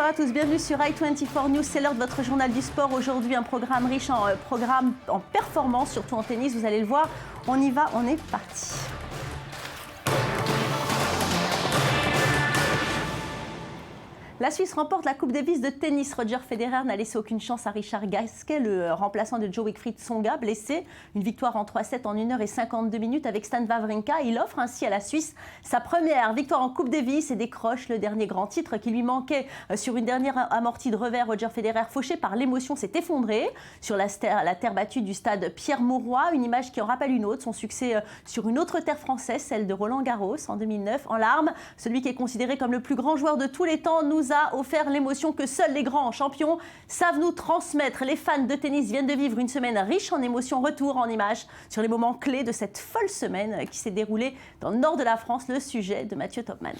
Bonsoir à tous, bienvenue sur i24 News, c'est l'heure de votre journal du sport. Aujourd'hui, un programme riche en performance, surtout en tennis, vous allez le voir. On y va, on est parti. La Suisse remporte la Coupe Davis de tennis. Roger Federer n'a laissé aucune chance à Richard Gasquet, le remplaçant de Jo-Wilfried Tsonga, blessé. Une victoire en 3-7 en 1h52 avec Stan Wawrinka. Il offre ainsi à la Suisse sa première victoire en Coupe Davis et décroche le dernier grand titre qui lui manquait. Sur une dernière amortie de revers, Roger Federer, fauché par l'émotion, s'est effondré sur la terre battue du stade Pierre-Mauroy. Une image qui en rappelle une autre, son succès sur une autre terre française, celle de Roland Garros en 2009. En larmes, celui qui est considéré comme le plus grand joueur de tous les temps nous a offert l'émotion que seuls les grands champions savent nous transmettre. Les fans de tennis viennent de vivre une semaine riche en émotions. Retour en images sur les moments clés de cette folle semaine qui s'est déroulée dans le nord de la France. Le sujet de Mathieu Topman.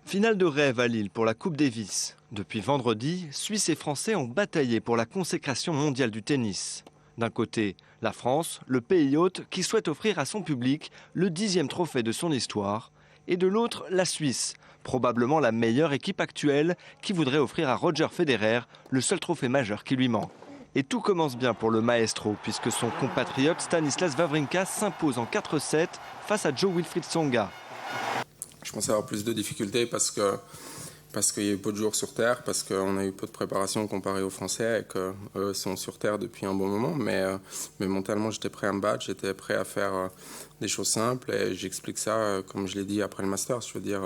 Finale de rêve à Lille pour la Coupe Davis. Depuis vendredi, Suisses et Français ont bataillé pour la consécration mondiale du tennis. D'un côté, la France, le pays hôte qui souhaite offrir à son public le 10e trophée de son histoire. Et de l'autre, la Suisse, probablement la meilleure équipe actuelle qui voudrait offrir à Roger Federer le seul trophée majeur qui lui manque. Et tout commence bien pour le maestro puisque son compatriote Stanislas Wawrinka s'impose en 4-7 face à Jo-Wilfried Tsonga. Je pensais avoir plus de difficultés parce qu'il y a eu peu de jours sur Terre, parce qu'on a eu peu de préparation comparé aux Français et qu'eux sont sur Terre depuis un bon moment. Mais mentalement, j'étais prêt à me battre, j'étais prêt à faire des choses simples et j'explique ça, comme je l'ai dit après le Masters. Je veux dire,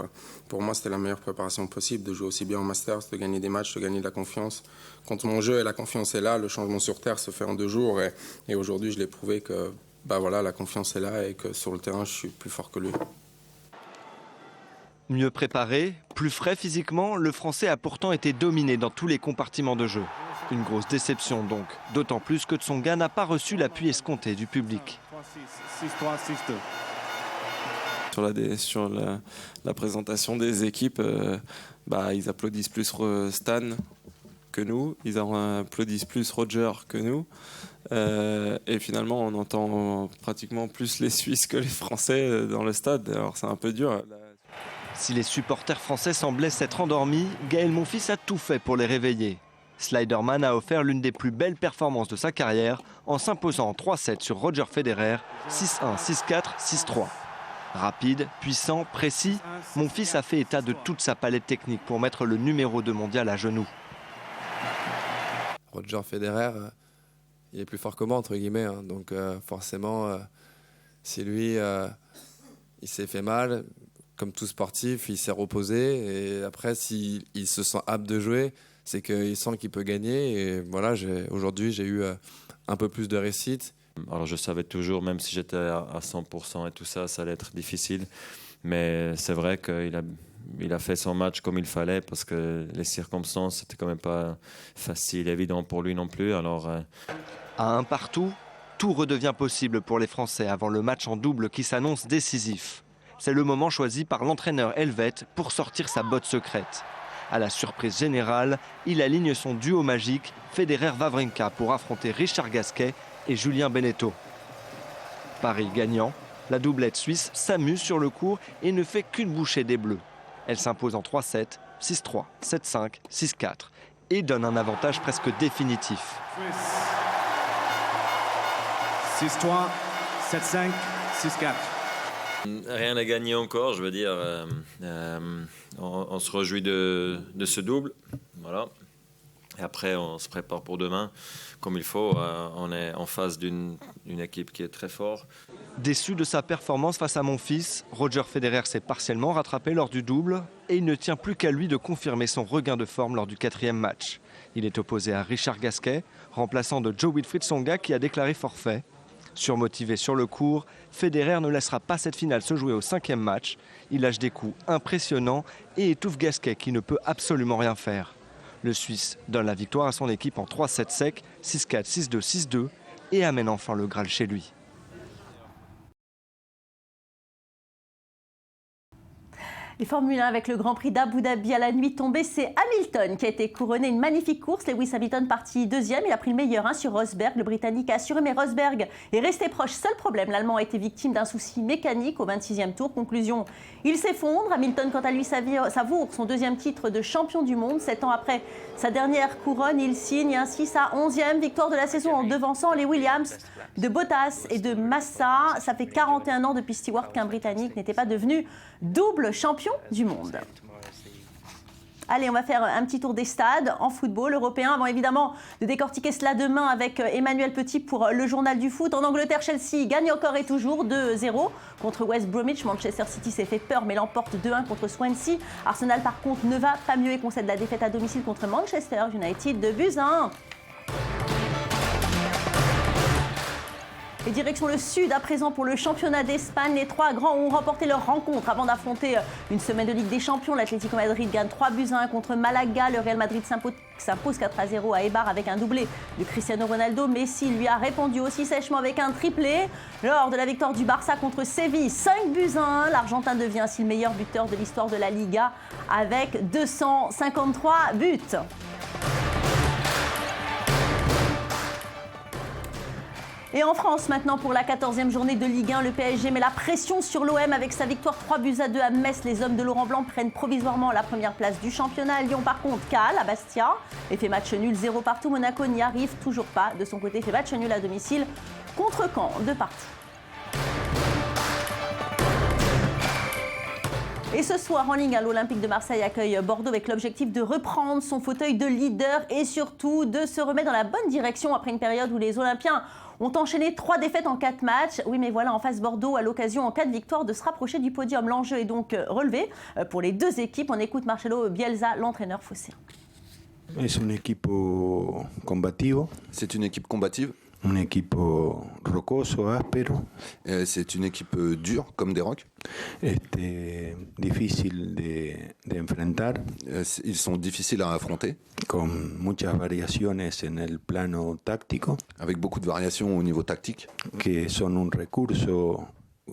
pour moi, c'était la meilleure préparation possible de jouer aussi bien au Masters, de gagner des matchs, de gagner de la confiance. Quand mon jeu et la confiance est là, le changement sur Terre se fait en 2 jours et aujourd'hui, je l'ai prouvé que voilà, la confiance est là et que sur le terrain, je suis plus fort que lui. Mieux préparé, plus frais physiquement, le Français a pourtant été dominé dans tous les compartiments de jeu. Une grosse déception donc, d'autant plus que Tsonga n'a pas reçu l'appui escompté du public. Sur la présentation des équipes, ils applaudissent plus Stan que nous, ils applaudissent plus Roger que nous. Et finalement, on entend pratiquement plus les Suisses que les Français dans le stade. Alors c'est un peu dur. Si les supporters français semblaient s'être endormis, Gaël Monfils a tout fait pour les réveiller. Sliderman a offert l'une des plus belles performances de sa carrière en s'imposant en 3-7 sur Roger Federer, 6-1, 6-4, 6-3. Rapide, puissant, précis, Monfils a fait état de toute sa palette technique pour mettre le numéro 2 mondial à genoux. Roger Federer, il est plus fort que moi, entre guillemets. Donc forcément, si lui, il s'est fait mal, comme tout sportif, il s'est reposé. Et après, s'il se sent apte de jouer, c'est qu'il sent qu'il peut gagner. Et voilà, aujourd'hui, j'ai eu un peu plus de réussite. Alors je savais toujours, même si j'étais à 100% et tout ça, ça allait être difficile. Mais c'est vrai qu'il a fait son match comme il fallait parce que les circonstances, c'était quand même pas facile, évident pour lui non plus. Alors, À un partout, tout redevient possible pour les Français avant le match en double qui s'annonce décisif. C'est le moment choisi par l'entraîneur helvète pour sortir sa botte secrète. À la surprise générale, il aligne son duo magique Federer-Wawrinka pour affronter Richard Gasquet et Julien Benneteau. Paris gagnant, la doublette suisse s'amuse sur le court et ne fait qu'une bouchée des Bleus. Elle s'impose en 3-7, 6-3, 7-5, 6-4 et donne un avantage presque définitif. 6-3, 7-5, 6-4. rien à gagner encore, je veux dire. On se réjouit de ce double. Voilà. Et après, on se prépare pour demain comme il faut. On est en face d'une équipe qui est très forte. Déçu de sa performance face à Monfils, Roger Federer s'est partiellement rattrapé lors du double et il ne tient plus qu'à lui de confirmer son regain de forme lors du 4e match. Il est opposé à Richard Gasquet, remplaçant de Jo-Wilfried Tsonga qui a déclaré forfait. Surmotivé sur le court, Federer ne laissera pas cette finale se jouer au 5e match. Il lâche des coups impressionnants et étouffe Gasquet qui ne peut absolument rien faire. Le Suisse donne la victoire à son équipe en 3-7 sec, 6-4, 6-2, 6-2 et amène enfin le Graal chez lui. Les Formule 1 avec le Grand Prix d'Abu Dhabi à la nuit tombée, c'est Hamilton qui a été couronné. Une magnifique course. Lewis Hamilton parti deuxième. Il a pris le meilleur sur Rosberg. Le Britannique a assuré, mais Rosberg est resté proche. Seul problème, l'Allemand a été victime d'un souci mécanique au 26e tour. Conclusion, il s'effondre. Hamilton, quant à lui, savoure son deuxième titre de champion du monde. 7 ans après sa dernière couronne, il signe ainsi sa 11e victoire de la saison en devançant les Williams de Bottas et de Massa. Ça fait 41 ans depuis Stewart qu'un Britannique n'était pas devenu double champion du monde. Allez, on va faire un petit tour des stades en football européen avant évidemment de décortiquer cela demain avec Emmanuel Petit pour le journal du foot. En Angleterre, Chelsea gagne encore et toujours 2-0 contre West Bromwich. Manchester City s'est fait peur mais l'emporte 2-1 contre Swansea. Arsenal par contre ne va pas mieux et concède la défaite à domicile contre Manchester United de 2-1. Et direction le sud à présent pour le championnat d'Espagne. Les trois grands ont remporté leur rencontre avant d'affronter une semaine de Ligue des Champions. L'Atlético Madrid gagne 3-1 contre Malaga. Le Real Madrid s'impose 4-0 à Eibar avec un doublé de Cristiano Ronaldo. Messi lui a répondu aussi sèchement avec un triplé. Lors de la victoire du Barça contre Séville, 5-1. L'Argentin devient ainsi le meilleur buteur de l'histoire de la Liga avec 253 buts. Et en France maintenant pour la 14e journée de Ligue 1, le PSG met la pression sur l'OM avec sa victoire 3-2 à Metz. Les hommes de Laurent Blanc prennent provisoirement la première place du championnat. Lyon par contre cale à Bastia et fait match nul 0 partout. Monaco n'y arrive toujours pas. De son côté fait match nul à domicile contre Caen de partout. Et ce soir en Ligue 1, l'Olympique de Marseille accueille Bordeaux avec l'objectif de reprendre son fauteuil de leader et surtout de se remettre dans la bonne direction après une période où les Olympiens ont enchaîné 3 défaites en 4 matchs. Oui, mais voilà, en face Bordeaux, à l'occasion, en cas de victoire, de se rapprocher du podium. L'enjeu est donc relevé pour les deux équipes. On écoute Marcelo Bielsa, l'entraîneur phocéen. C'est une équipe combative. C'est une équipe combative. Un equipo rocoso, áspero. C'est une équipe dure, comme des rocs. Difícil de enfrentar. Ils sont difficiles à affronter. Con muchas variaciones en el plano táctico. Avec beaucoup de variations au niveau tactique. Que son un recurso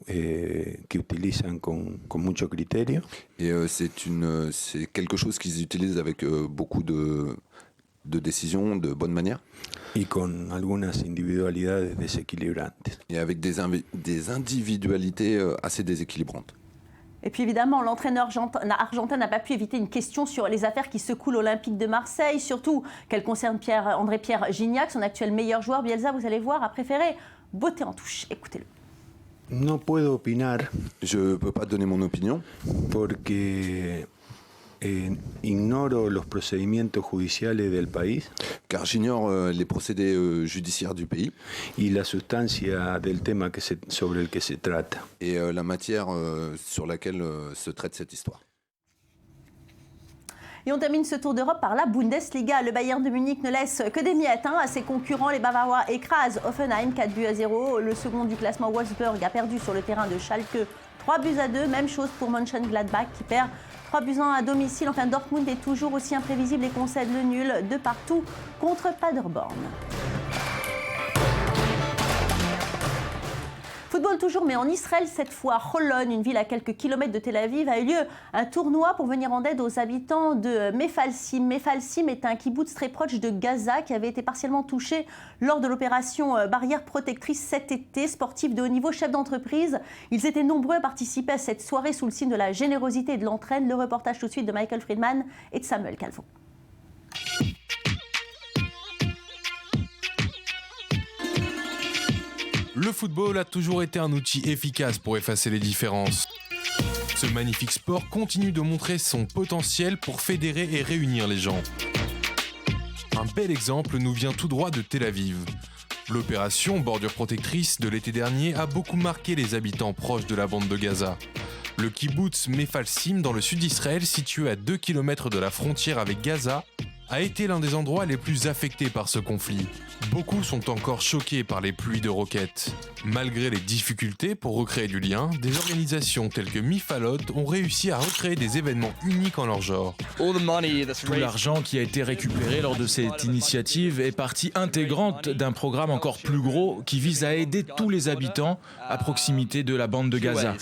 que utilizan con mucho criterio. Et c'est quelque chose qu'ils utilisent avec beaucoup de décisions, de bonne manière. Y con algunas individualidades desequilibrantes. Et avec des individualités assez déséquilibrantes. Et puis évidemment, l'entraîneur argentin n'a pas pu éviter une question sur les affaires qui secouent l'Olympique de Marseille, surtout qu'elle concerne André-Pierre Gignac, son actuel meilleur joueur. Bielsa, vous allez voir, a préféré botter en touche. Écoutez-le. No puedo opinar. Je ne peux pas donner mon opinion. Porque ignoro los procedimientos judiciales del país. Car j'ignore les procédés judiciaires du pays. Y la sustancia del tema sobre el que se trata. Et la matière sur laquelle se traite cette histoire. Et on termine ce tour d'Europe par la Bundesliga. Le Bayern de Munich ne laisse que des miettes à ses concurrents. Les Bavarois écrasent Hoffenheim 4-0. Le second du classement Wolfsburg a perdu sur le terrain de Schalke 3-2. Même chose pour Mönchengladbach qui perd 3-1 à domicile. Enfin, Dortmund est toujours aussi imprévisible et concède le nul de partout contre Paderborn. Football toujours, mais en Israël cette fois. Holon, une ville à quelques kilomètres de Tel Aviv, a eu lieu un tournoi pour venir en aide aux habitants de Mefalsim. Mefalsim est un kibboutz très proche de Gaza qui avait été partiellement touché lors de l'opération Barrière Protectrice cet été. Sportifs de haut niveau, chefs d'entreprise, ils étaient nombreux à participer à cette soirée sous le signe de la générosité et de l'entraide. Le reportage tout de suite de Michael Friedman et de Samuel Calvo. Le football a toujours été un outil efficace pour effacer les différences. Ce magnifique sport continue de montrer son potentiel pour fédérer et réunir les gens. Un bel exemple nous vient tout droit de Tel Aviv. L'opération Bordure Protectrice de l'été dernier a beaucoup marqué les habitants proches de la bande de Gaza. Le kibboutz Mefalsim dans le sud d'Israël, situé à 2 km de la frontière avec Gaza, a été l'un des endroits les plus affectés par ce conflit. Beaucoup sont encore choqués par les pluies de roquettes. Malgré les difficultés pour recréer du lien, des organisations telles que Mifalot ont réussi à recréer des événements uniques en leur genre. Tout l'argent qui a été récupéré lors de cette initiative est partie intégrante d'un programme encore plus gros qui vise à aider tous les habitants à proximité de la bande de Gaza.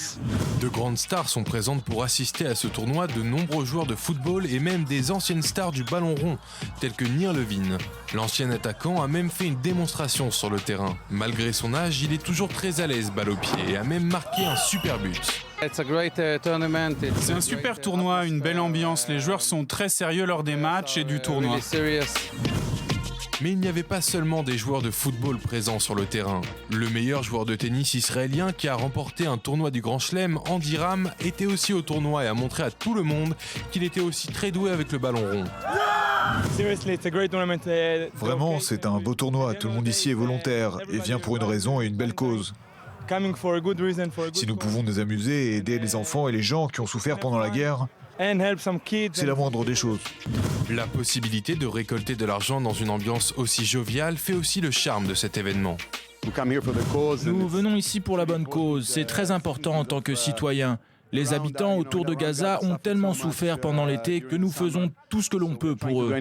De grandes stars sont présentes pour assister à ce tournoi, de nombreux joueurs de football et même des anciennes stars du ballon rond, tels que Nir Levin. L'ancien attaquant a même fait une démonstration sur le terrain. Malgré son âge, il est toujours très à l'aise balle au pied et a même marqué un super but. C'est un super tournoi, une belle ambiance. Les joueurs sont très sérieux lors des matchs et du tournoi. Mais il n'y avait pas seulement des joueurs de football présents sur le terrain. Le meilleur joueur de tennis israélien qui a remporté un tournoi du Grand Chelem, Andy Ram, était aussi au tournoi et a montré à tout le monde qu'il était aussi très doué avec le ballon rond. Vraiment, c'est un beau tournoi. Tout le monde ici est volontaire et vient pour une raison et une belle cause. Si nous pouvons nous amuser et aider les enfants et les gens qui ont souffert pendant la guerre, c'est la moindre des choses. La possibilité de récolter de l'argent dans une ambiance aussi joviale fait aussi le charme de cet événement. Nous venons ici pour la bonne cause. C'est très important en tant que citoyens. Les habitants autour de Gaza ont tellement souffert pendant l'été que nous faisons tout ce que l'on peut pour eux.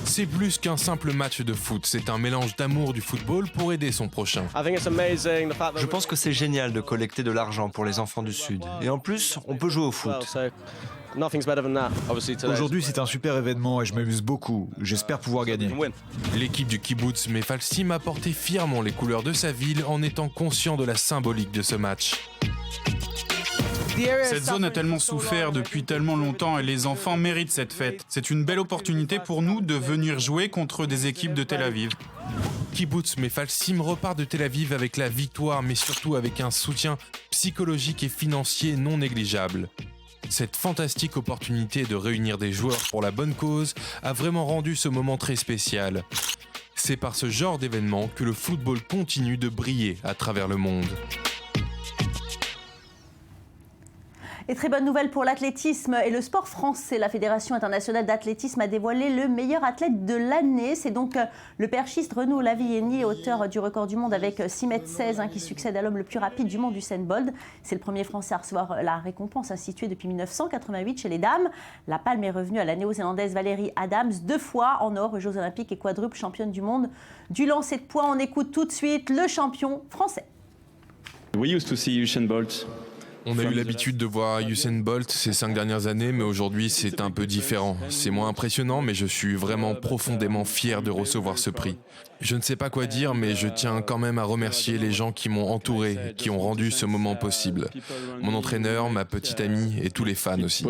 C'est plus qu'un simple match de foot, c'est un mélange d'amour du football pour aider son prochain. Je pense que c'est génial de collecter de l'argent pour les enfants du Sud. Et en plus, on peut jouer au foot. Aujourd'hui, c'est un super événement et je m'amuse beaucoup. J'espère pouvoir gagner. L'équipe du kibbutz Mefalsim a porté fièrement les couleurs de sa ville en étant conscient de la symbolique de ce match. Cette zone a tellement souffert depuis tellement longtemps et les enfants méritent cette fête. C'est une belle opportunité pour nous de venir jouer contre des équipes de Tel Aviv. Kibbutz Mefalsim repart de Tel Aviv avec la victoire, mais surtout avec un soutien psychologique et financier non négligeable. Cette fantastique opportunité de réunir des joueurs pour la bonne cause a vraiment rendu ce moment très spécial. C'est par ce genre d'événement que le football continue de briller à travers le monde. Et très bonne nouvelle pour l'athlétisme et le sport français. La Fédération internationale d'athlétisme a dévoilé le meilleur athlète de l'année. C'est donc le perchiste Renaud Lavillenie, auteur du record du monde avec 6,16 m, qui succède à l'homme le plus rapide du monde, Usain Bolt. C'est le premier Français à recevoir la récompense, instituée depuis 1988 chez les dames. La palme est revenue à la néo-zélandaise Valérie Adams, 2 fois en or aux Jeux Olympiques et quadruple championne du monde du lancer de poids. On écoute tout de suite le champion français. We used to see Usain Bolt. On a eu l'habitude de voir Usain Bolt ces 5 dernières années, mais aujourd'hui c'est un peu différent. C'est moins impressionnant, mais je suis vraiment profondément fier de recevoir ce prix. Je ne sais pas quoi dire, mais je tiens quand même à remercier les gens qui m'ont entouré, qui ont rendu ce moment possible. Mon entraîneur, ma petite amie et tous les fans aussi.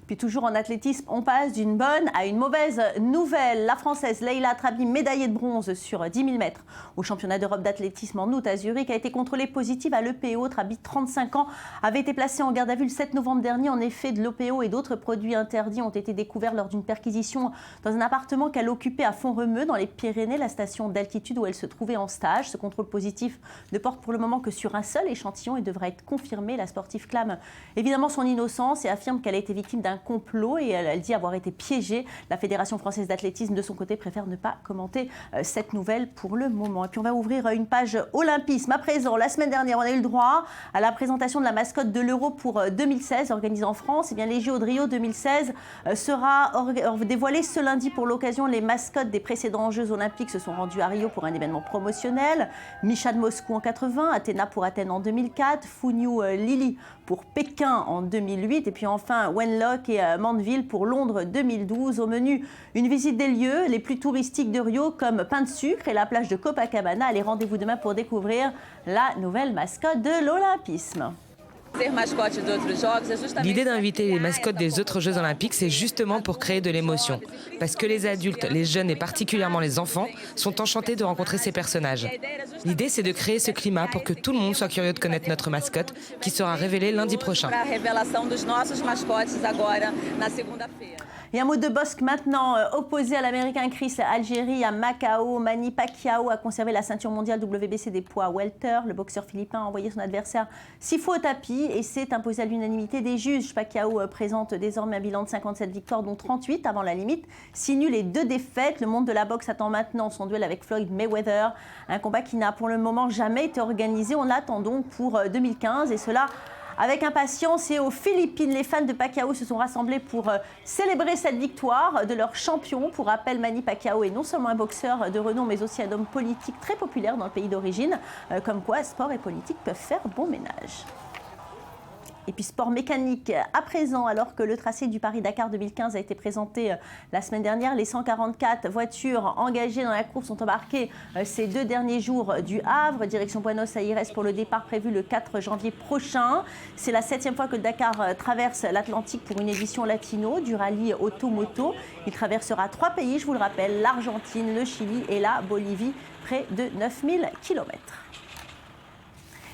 Puis toujours en athlétisme, on passe d'une bonne à une mauvaise nouvelle. La Française Leila Trabi, médaillée de bronze sur 10 000 mètres au championnat d'Europe d'athlétisme en août à Zurich, a été contrôlée positive à l'EPO. Trabi, 35 ans, avait été placée en garde à vue le 7 novembre dernier. En effet, de l'EPO et d'autres produits interdits ont été découverts lors d'une perquisition dans un appartement qu'elle occupait à Font-Romeu, dans les Pyrénées, la station d'altitude où elle se trouvait en stage. Ce contrôle positif ne porte pour le moment que sur un seul échantillon et devra être confirmé. La sportive clame évidemment son innocence et affirme qu'elle a été victime d'un complot et elle dit avoir été piégée. La Fédération française d'athlétisme, de son côté, préfère ne pas commenter cette nouvelle pour le moment. Et puis on va ouvrir une page olympisme. À présent, la semaine dernière, on a eu le droit à la présentation de la mascotte de l'Euro pour 2016, organisée en France. Et bien, les JO de Rio 2016 sera dévoilé ce lundi. Pour l'occasion, les mascottes des précédents Jeux olympiques se sont rendus à Rio pour un événement promotionnel. Misha de Moscou en 80, Athéna pour Athènes en 2004, Funyu Lili pour Pékin en 2008 et puis enfin Wenlock et Mandeville pour Londres 2012. Au menu, une visite des lieux les plus touristiques de Rio comme Pain de Sucre et la plage de Copacabana. Allez, rendez-vous demain pour découvrir la nouvelle mascotte de l'Olympisme. L'idée d'inviter les mascottes des autres Jeux Olympiques, c'est justement pour créer de l'émotion. Parce que les adultes, les jeunes et particulièrement les enfants sont enchantés de rencontrer ces personnages. L'idée, c'est de créer ce climat pour que tout le monde soit curieux de connaître notre mascotte, qui sera révélée lundi prochain. Et un mot de Bosque maintenant, opposé à l'Américain Chris Algieri à Macao, Manny Pacquiao a conservé la ceinture mondiale WBC des poids welter. Le boxeur philippin a envoyé son adversaire 6 fois au tapis. ski et s'est imposé à l'unanimité des juges. Pacquiao présente désormais un bilan de 57 victoires, dont 38 avant la limite, 6 nuls et 2 défaites. Le monde de la boxe attend maintenant son duel avec Floyd Mayweather, un combat qui n'a pour le moment jamais été organisé. On l'attend donc pour 2015 et cela avec impatience. Et aux Philippines, les fans de Pacquiao se sont rassemblés pour célébrer cette victoire de leur champion. Pour rappel, Manny Pacquiao est non seulement un boxeur de renom, mais aussi un homme politique très populaire dans le pays d'origine. Comme quoi, sport et politique peuvent faire bon ménage. Et puis sport mécanique à présent, alors que le tracé du Paris-Dakar 2015 a été présenté la semaine dernière. Les 144 voitures engagées dans la course sont embarquées ces 2 derniers jours du Havre, direction Buenos Aires pour le départ prévu le 4 janvier prochain. C'est la 7e fois que le Dakar traverse l'Atlantique pour une édition latino du rallye Automoto. Il traversera 3 pays, je vous le rappelle, l'Argentine, le Chili et la Bolivie, près de 9000 km.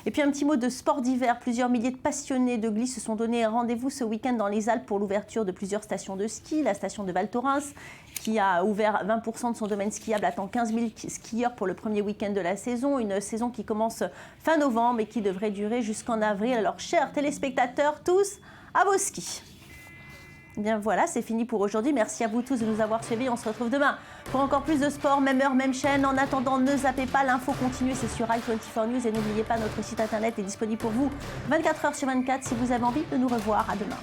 Et puis un petit mot de sport d'hiver. Plusieurs milliers de passionnés de glisse se sont donné rendez-vous ce week-end dans les Alpes pour l'ouverture de plusieurs stations de ski. La station de Val Thorens, qui a ouvert 20% de son domaine skiable, attend 15 000 skieurs pour le premier week-end de la saison. Une saison qui commence fin novembre et qui devrait durer jusqu'en avril. Alors, chers téléspectateurs, tous, à vos skis. Bien voilà, c'est fini pour aujourd'hui. Merci à vous tous de nous avoir suivis. On se retrouve demain pour encore plus de sport, même heure, même chaîne. En attendant, ne zappez pas, l'info continue, c'est sur i24 News. Et n'oubliez pas, notre site internet est disponible pour vous 24 h sur 24 si vous avez envie de nous revoir. À demain.